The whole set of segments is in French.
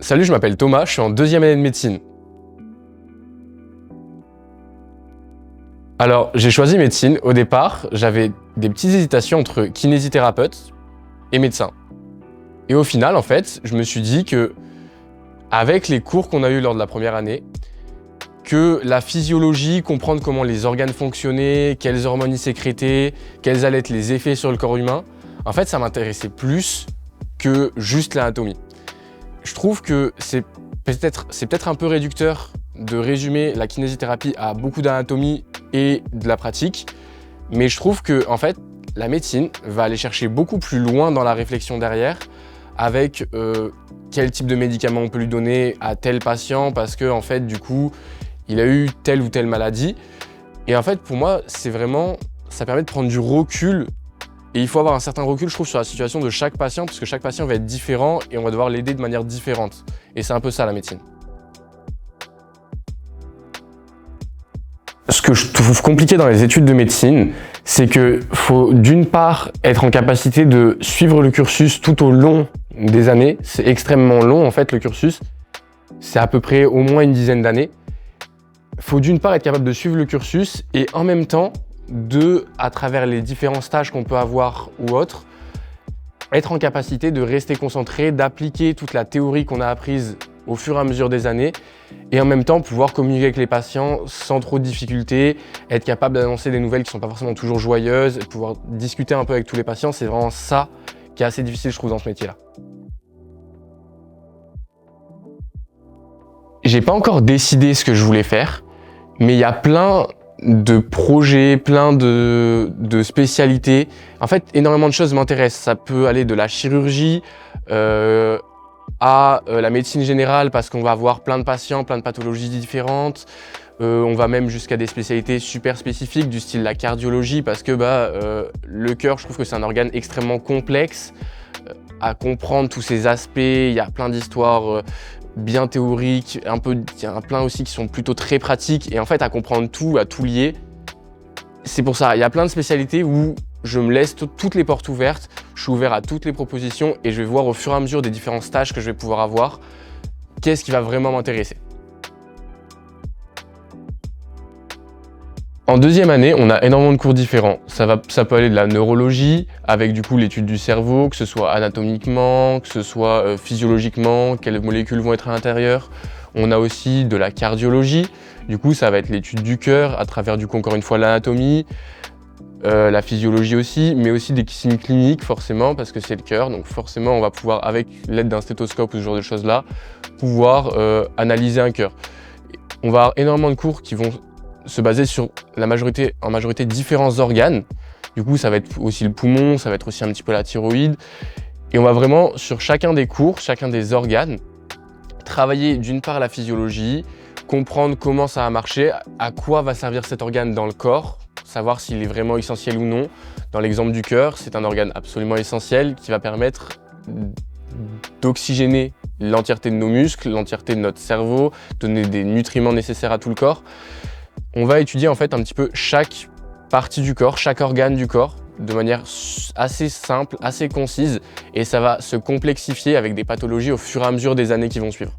Salut, je m'appelle Thomas, je suis en deuxième année de médecine. Alors, j'ai choisi médecine. Au départ, j'avais des petites hésitations entre kinésithérapeute et médecin. Et au final, en fait, je me suis dit que, avec les cours qu'on a eus lors de la première année, que la physiologie, comprendre comment les organes fonctionnaient, quelles hormones y sécrétaient, quels allaient être les effets sur le corps humain, en fait, ça m'intéressait plus que juste l'anatomie. Je trouve que c'est peut-être un peu réducteur de résumer la kinésithérapie à beaucoup d'anatomie et de la pratique, mais je trouve que en fait, la médecine va aller chercher beaucoup plus loin dans la réflexion derrière avec quel type de médicament on peut lui donner à tel patient parce que en fait, du coup, il a eu telle ou telle maladie. Et en fait, pour moi, ça permet de prendre du recul. Et il faut avoir un certain recul, je trouve, sur la situation de chaque patient, parce que chaque patient va être différent et on va devoir l'aider de manière différente. Et c'est un peu ça, la médecine. Ce que je trouve compliqué dans les études de médecine, c'est qu'il faut d'une part être en capacité de suivre le cursus tout au long des années. C'est extrêmement long, en fait, le cursus. C'est à peu près au moins une dizaine d'années. Il faut d'une part être capable de suivre le cursus et en même temps, à travers les différents stages qu'on peut avoir ou autres, être en capacité de rester concentré, d'appliquer toute la théorie qu'on a apprise au fur et à mesure des années et en même temps pouvoir communiquer avec les patients sans trop de difficultés, être capable d'annoncer des nouvelles qui ne sont pas forcément toujours joyeuses, et pouvoir discuter un peu avec tous les patients, c'est vraiment ça qui est assez difficile, je trouve, dans ce métier-là. J'ai pas encore décidé ce que je voulais faire, mais il y a plein de projets, plein de spécialités. En fait, énormément de choses m'intéressent. Ça peut aller de la chirurgie à la médecine générale parce qu'on va avoir plein de patients, plein de pathologies différentes. On va même jusqu'à des spécialités super spécifiques du style la cardiologie parce que le cœur, je trouve que c'est un organe extrêmement complexe à comprendre tous ces aspects. Il y a plein d'histoires bien théoriques, il y en a plein aussi qui sont plutôt très pratiques et en fait à comprendre tout, à tout lier. C'est pour ça, il y a plein de spécialités où je me laisse toutes les portes ouvertes, je suis ouvert à toutes les propositions et je vais voir au fur et à mesure des différents stages que je vais pouvoir avoir, qu'est-ce qui va vraiment m'intéresser. En deuxième année, on a énormément de cours différents. Ça peut aller de la neurologie, avec du coup l'étude du cerveau, que ce soit anatomiquement, que ce soit physiologiquement, quelles molécules vont être à l'intérieur. On a aussi de la cardiologie, du coup ça va être l'étude du cœur, à travers du coup encore une fois l'anatomie, la physiologie aussi, mais aussi des signes cliniques forcément, parce que c'est le cœur, donc forcément on va pouvoir, avec l'aide d'un stéthoscope ou ce genre de choses-là, pouvoir analyser un cœur. On va avoir énormément de cours qui vont se baser sur en majorité différents organes. Du coup, ça va être aussi le poumon, ça va être aussi un petit peu la thyroïde. Et on va vraiment, sur chacun des cours, chacun des organes, travailler d'une part la physiologie, comprendre comment ça va marcher, à quoi va servir cet organe dans le corps, savoir s'il est vraiment essentiel ou non. Dans l'exemple du cœur, c'est un organe absolument essentiel qui va permettre d'oxygéner l'entièreté de nos muscles, l'entièreté de notre cerveau, donner des nutriments nécessaires à tout le corps. On va étudier en fait un petit peu chaque partie du corps, chaque organe du corps, de manière assez simple, assez concise, et ça va se complexifier avec des pathologies au fur et à mesure des années qui vont suivre.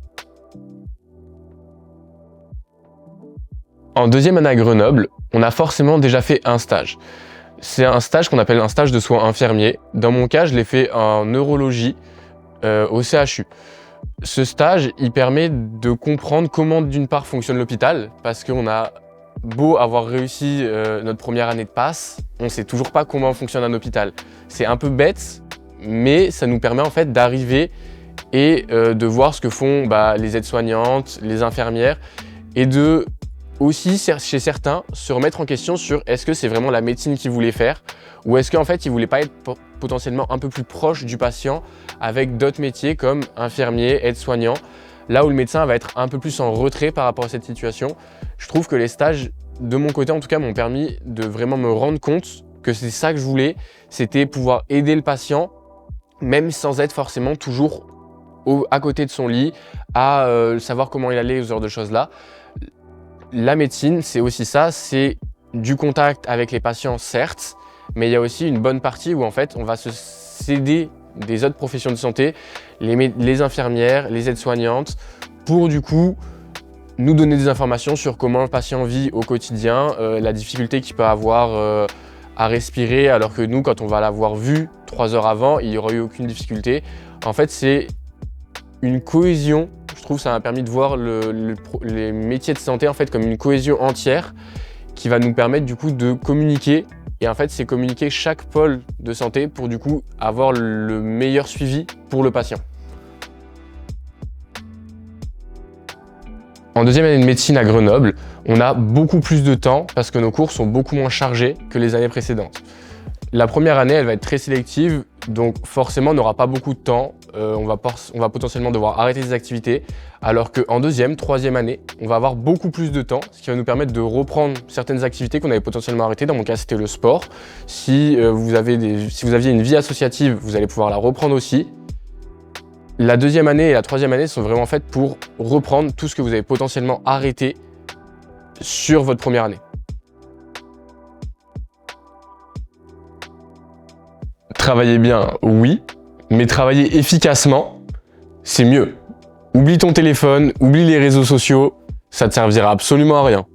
En deuxième année à Grenoble, on a forcément déjà fait un stage. C'est un stage qu'on appelle un stage de soins infirmiers. Dans mon cas, je l'ai fait en neurologie au CHU. Ce stage, il permet de comprendre comment d'une part fonctionne l'hôpital, parce qu'on a beau avoir réussi notre première année de passe, on ne sait toujours pas comment fonctionne un hôpital. C'est un peu bête, mais ça nous permet en fait d'arriver et de voir ce que font les aides-soignantes, les infirmières, et de aussi, chez certains, se remettre en question sur est-ce que c'est vraiment la médecine qu'ils voulaient faire ou est-ce qu'en fait ils ne voulaient pas être potentiellement un peu plus proche du patient avec d'autres métiers comme infirmier, aide-soignant. Là où le médecin va être un peu plus en retrait par rapport à cette situation, je trouve que les stages, de mon côté en tout cas, m'ont permis de vraiment me rendre compte que c'est ça que je voulais, c'était pouvoir aider le patient, même sans être forcément toujours à côté de son lit, à savoir comment il allait, ce genre de choses-là. La médecine, c'est aussi ça, c'est du contact avec les patients, certes, mais il y a aussi une bonne partie où en fait, on va s'aider des autres professions de santé, les infirmières, les aides-soignantes, pour du coup nous donner des informations sur comment le patient vit au quotidien, la difficulté qu'il peut avoir à respirer, alors que nous, quand on va l'avoir vu 3 heures avant, il n'y aura eu aucune difficulté. En fait, c'est une cohésion. Je trouve que ça m'a permis de voir les métiers de santé en fait comme une cohésion entière qui va nous permettre du coup de communiquer. Et en fait, c'est communiquer chaque pôle de santé pour du coup avoir le meilleur suivi pour le patient. En deuxième année de médecine à Grenoble, on a beaucoup plus de temps parce que nos cours sont beaucoup moins chargés que les années précédentes. La première année, elle va être très sélective, donc forcément, on n'aura pas beaucoup de temps. On va potentiellement devoir arrêter des activités, alors qu'en deuxième, troisième année, on va avoir beaucoup plus de temps, ce qui va nous permettre de reprendre certaines activités qu'on avait potentiellement arrêtées. Dans mon cas, c'était le sport. Si vous aviez une vie associative, vous allez pouvoir la reprendre aussi. La deuxième année et la troisième année sont vraiment faites pour reprendre tout ce que vous avez potentiellement arrêté sur votre première année. Travailler bien, oui, mais travailler efficacement, c'est mieux. Oublie ton téléphone, oublie les réseaux sociaux, ça ne te servira absolument à rien.